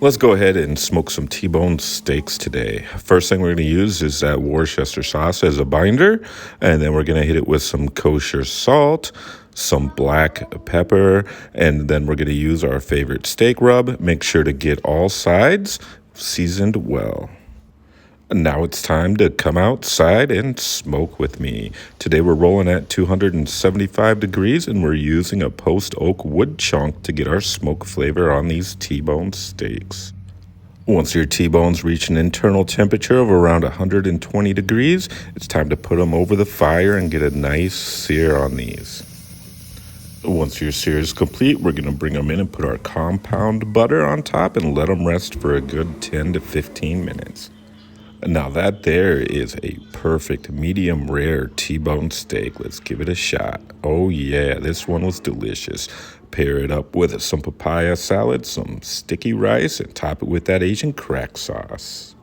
Let's go ahead and smoke some T-bone steaks today. First thing we're going to use is that Worcester sauce as a binder, and then we're going to hit it with some kosher salt, some black pepper, and then we're going to use our favorite steak rub. Make sure to get all sides seasoned well. Now it's time to come outside and smoke with me. Today we're rolling at 275 degrees and we're using a post oak wood chunk to get our smoke flavor on these T-bone steaks. Once your T-bones reach an internal temperature of around 120 degrees, it's time to put them over the fire and get a nice sear on these. Once your sear is complete, we're going to bring them in and put our compound butter on top and let them rest for a good 10 to 15 minutes. Now that there is a perfect medium rare T-bone steak. Let's give it a shot. Oh yeah, this one was delicious. Pair it up with some papaya salad, some sticky rice, and top it with that Asian crack sauce.